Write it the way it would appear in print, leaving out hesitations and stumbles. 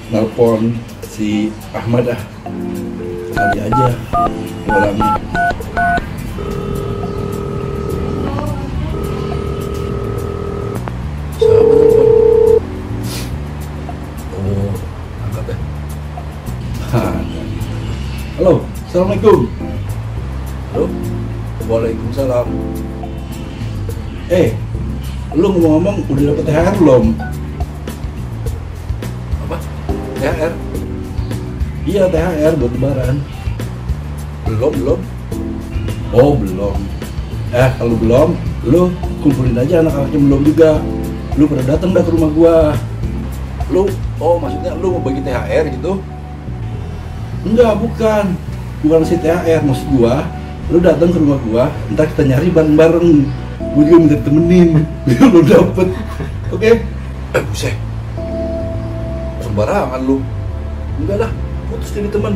nelpon si Ahmad kali aja orangnya. Siapa nelpon? Oh, angkat ya. Halo, assalamualaikum. Halo, waalaikumsalam. Lu ngomong-ngomong udah dapet THR belum? Apa? THR? Iya, THR buat lebaran. Belum. Oh, belum. Kalau belum, lu kumpulin aja anak-anak yang belum juga. Lu pada datang dah ke rumah gua. Maksudnya lu mau bagi THR gitu? Enggak, bukan si THR, maksud gua lu datang ke rumah gua, ntar kita nyari bareng-bareng. Gua juga minta temenin biar lu dapet. Oke? Buset, sembarangan lu. Enggak lah, putus jadi teman.